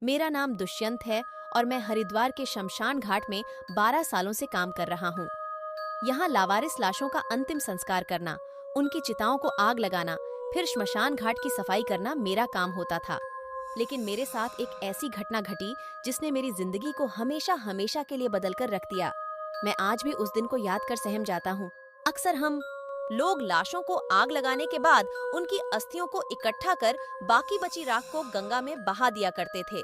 मेरा नाम दुष्यंत है और मैं हरिद्वार के शमशान घाट में 12 सालों से काम कर रहा हूँ। यहाँ लावारिस लाशों का अंतिम संस्कार करना, उनकी चिताओं को आग लगाना, फिर श्मशान घाट की सफाई करना मेरा काम होता था। लेकिन मेरे साथ एक ऐसी घटना घटी जिसने मेरी जिंदगी को हमेशा हमेशा के लिए बदलकर रख दिया। मैं आज भी उस दिन को याद कर सहम जाता हूँ। अक्सर हम लोग लाशों को आग लगाने के बाद उनकी अस्थियों को इकट्ठा कर बाकी बची राख को गंगा में बहा दिया करते थे।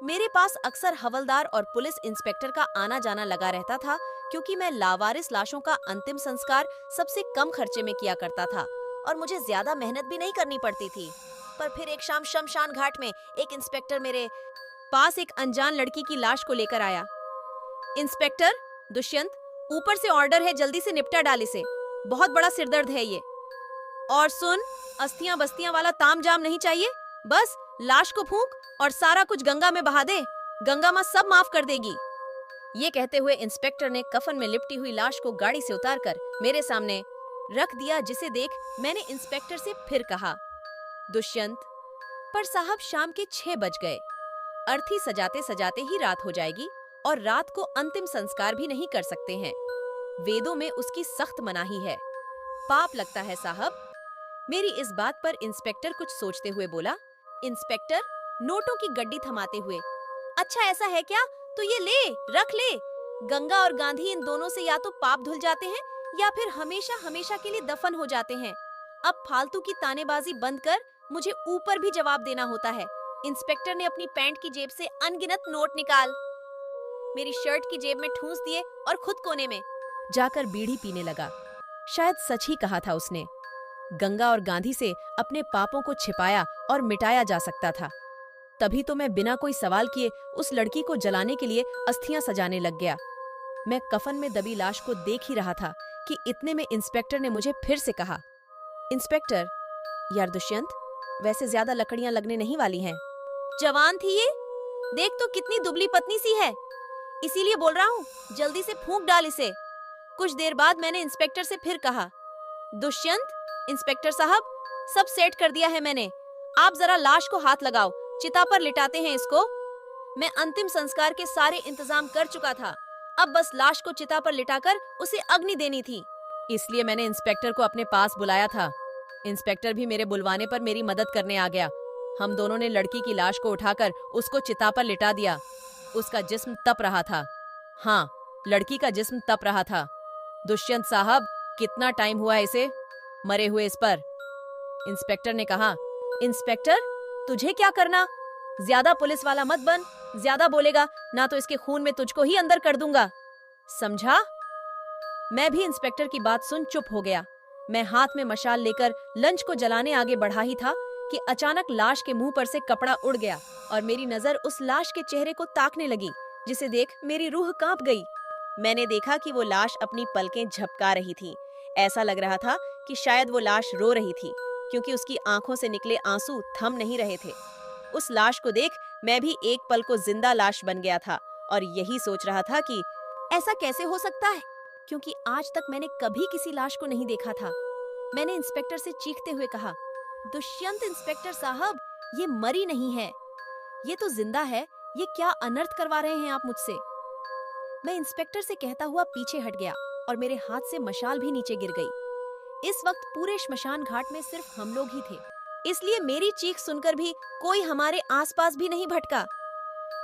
मेरे पास अक्सर हवलदार और पुलिस इंस्पेक्टर का आना जाना लगा रहता था, क्योंकि मैं लावारिस लाशों का अंतिम संस्कार सबसे कम खर्चे में किया करता था और मुझे ज्यादा मेहनत भी नहीं करनी पड़ती थी। पर फिर एक शाम शमशान घाट में एक इंस्पेक्टर मेरे पास एक अनजान लड़की की लाश को लेकर आया। इंस्पेक्टर दुष्यंत, ऊपर से ऑर्डर है, जल्दी से निपटा डाल इसे, बहुत बड़ा सिरदर्द है ये। और सुन, अस्थियां बस्तियां वाला तामझाम नहीं चाहिए, बस लाश को फूंक और सारा कुछ गंगा में बहा दे, गंगा माँ सब माफ कर देगी। ये कहते हुए इंस्पेक्टर ने कफन में लिपटी हुई लाश को गाड़ी से उतारकर मेरे सामने रख दिया, जिसे देख मैंने इंस्पेक्टर से फिर कहा, दुष्यंत, पर साहब शाम के 6 बज गए, अर्थी सजाते सजाते ही रात हो जाएगी और रात को अंतिम संस्कार भी नहीं कर सकते हैं। वेदों में उसकी सख्त मनाही है, पाप लगता है साहब। मेरी इस बात पर इंस्पेक्टर कुछ सोचते हुए बोला। इंस्पेक्टर नोटों की गड्डी थमाते हुए, अच्छा ऐसा है क्या, तो ये ले, रख ले। गंगा और गांधी इन दोनों से या तो पाप धुल जाते हैं या फिर हमेशा हमेशा के लिए दफन हो जाते हैं। अब फालतू की तानेबाजी बंद कर, मुझे ऊपर भी जवाब देना होता है। इंस्पेक्टर ने अपनी पैंट की जेब से अनगिनत नोट निकाल मेरी शर्ट की जेब में ठूंस दिए और खुद कोने में जाकर बीड़ी पीने लगा। शायद सच ही कहा था उसने। गंगा और गांधी से अपने पापों को छिपाया और मिटाया जा सकता था। तभी तो मैं बिना कोई सवाल किए उस लड़की को जलाने के लिए अस्थियां सजाने लग गया। मैं कफन में दबी लाश को देख ही रहा था कि इतने में इंस्पेक्टर ने मुझे फिर से कहा, इंस्पेक्टर, यार दुष्यंत, वैसे ज्यादा लकड़ियां लगने नहीं वाली हैं। जवान थी ये, देख तो कितनी दुबली पतली सी है, इसीलिए बोल रहा हूँ, जल्दी से फूंक डाल इसे। कुछ देर बाद मैंने इंस्पेक्टर से फिर कहा, दुष्यंत, इंस्पेक्टर साहब, सब सेट कर दिया है मैंने, आप जरा लाश को हाथ लगाओ, चिता पर लिटाते हैं इसको। मैं अंतिम संस्कार के सारे इंतजाम कर चुका था, अब बस लाश को चिता पर लिटाकर उसे अग्नि देनी थी। इसलिए मैंने इंस्पेक्टर को अपने पास बुलाया था। इंस्पेक्टर भी मेरे बुलवाने पर मेरी मदद करने आ गया। हम दोनों ने लड़की की लाश को उठाकर उसको चिता पर लिटा दिया। उसका जिस्म तप रहा था। हाँ, लड़की का जिस्म तप रहा था। दुष्यंत साहब, कितना टाइम हुआ है इसे मरे हुए इस पर? इंस्पेक्टर ने कहा। इंस्पेक्टर, तुझे क्या करना, ज्यादा पुलिस वाला मत बन, ज्यादा बोलेगा ना तो इसके खून में तुझको ही अंदर कर दूंगा, समझा? मैं भी इंस्पेक्टर की बात सुन चुप हो गया। मैं हाथ में मशाल लेकर लंच को जलाने आगे बढ़ा ही था कि अचानक लाश के मुंह पर से कपड़ा उड़ गया और मेरी नजर उस लाश के चेहरे को ताकने लगी, जिसे देख मेरी रूह कांप गई। मैंने देखा कि वो लाश अपनी पलकें झपका रही थी। ऐसा लग रहा था कि शायद वो लाश रो रही थी, क्योंकि उसकी आंखों से निकले आंसू थम नहीं रहे थे। उस लाश को देख मैं भी एक पल को जिंदा लाश बन गया था और यही सोच रहा था कि ऐसा कैसे हो सकता है, क्योंकि आज तक मैंने कभी किसी लाश को नहीं देखा था। मैंने इंस्पेक्टर से चीखते हुए कहा, दुष्यंत इंस्पेक्टर साहब, ये मरी नहीं है, ये तो जिंदा है, ये क्या अनर्थ करवा रहे हैं आप मुझसे। मैं इंस्पेक्टर से कहता हुआ पीछे हट गया और मेरे हाथ से मशाल भी नीचे गिर गई। इस वक्त पूरे श्मशान घाट में सिर्फ हम लोग ही थे, इसलिए मेरी चीख सुनकर भी कोई हमारे आसपास भी नहीं भटका।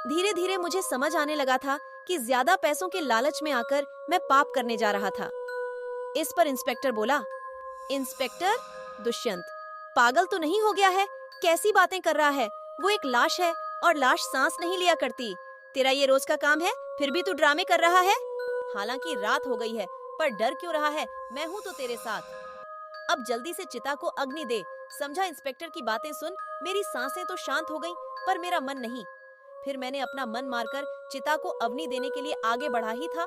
धीरे धीरे मुझे समझ आने लगा था कि ज्यादा पैसों के लालच में आकर मैं पाप करने जा रहा था। इस पर इंस्पेक्टर बोला, इंस्पेक्टर दुष्यंत, पागल तो नहीं हो गया है, कैसी बातें कर रहा है, वो एक लाश है और लाश सांस नहीं लिया करती। तेरा ये रोज का काम है, फिर भी तू ड्रामे कर रहा है। हालांकि रात हो गई है, पर डर क्यों रहा है, मैं हूँ तो तेरे साथ। अब जल्दी से चिता को अग्नि दे, समझा? इंस्पेक्टर की बातें सुन मेरी सांसें तो शांत हो गईं, पर मेरा मन नहीं। फिर मैंने अपना मन मारकर चिता को अग्नि देने के लिए आगे बढ़ा ही था,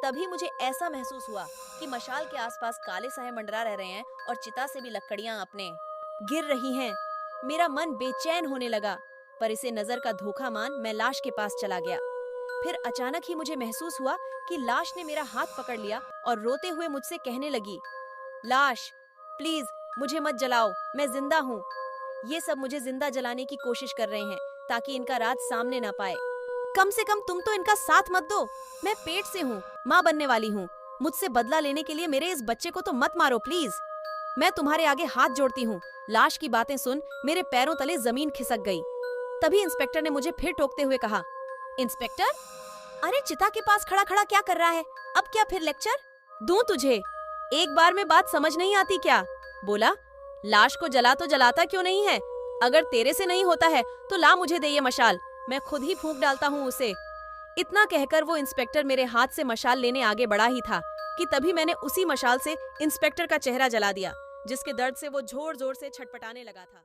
तभी मुझे ऐसा महसूस हुआ कि मशाल के आसपास काले साए मंडरा रह रहे हैं और चिता से भी लकड़ियां अपने गिर रही हैं। मेरा मन बेचैन होने लगा, पर इसे नजर का धोखा मान मैं लाश के पास चला गया। फिर अचानक ही मुझे महसूस हुआ कि लाश ने मेरा हाथ पकड़ लिया और रोते हुए मुझसे कहने लगी, लाश, प्लीज मुझे मत जलाओ, मैं जिंदा हूँ। ये सब मुझे जिंदा जलाने की कोशिश कर रहे हैं, ताकि इनका राज सामने ना पाए। कम से कम तुम तो इनका साथ मत दो। मैं पेट से हूँ, माँ बनने वाली हूँ। मुझसे बदला लेने के लिए मेरे इस बच्चे को तो मत मारो प्लीज। मैं तुम्हारे आगे हाथ जोड़ती हूँ। लाश की बातें सुन मेरे पैरों तले जमीन खिसक गई। तभी इंस्पेक्टर ने मुझे फिर टोकते हुए कहा, इंस्पेक्टर, अरे चिता के पास खड़ा खड़ा क्या कर रहा है? अब क्या फिर लेक्चर दूं तुझे? एक बार में बात समझ नहीं आती क्या? बोला, लाश को जला तो जलाता क्यों नहीं है? अगर तेरे से नहीं होता है तो ला मुझे दे ये मशाल, मैं खुद ही फूंक डालता हूँ उसे। इतना कहकर वो इंस्पेक्टर मेरे हाथ से मशाल लेने आगे बढ़ा ही था कि तभी मैंने उसी मशाल से इंस्पेक्टर का चेहरा जला दिया, जिसके दर्द से वो जोर जोर से छटपटाने लगा था।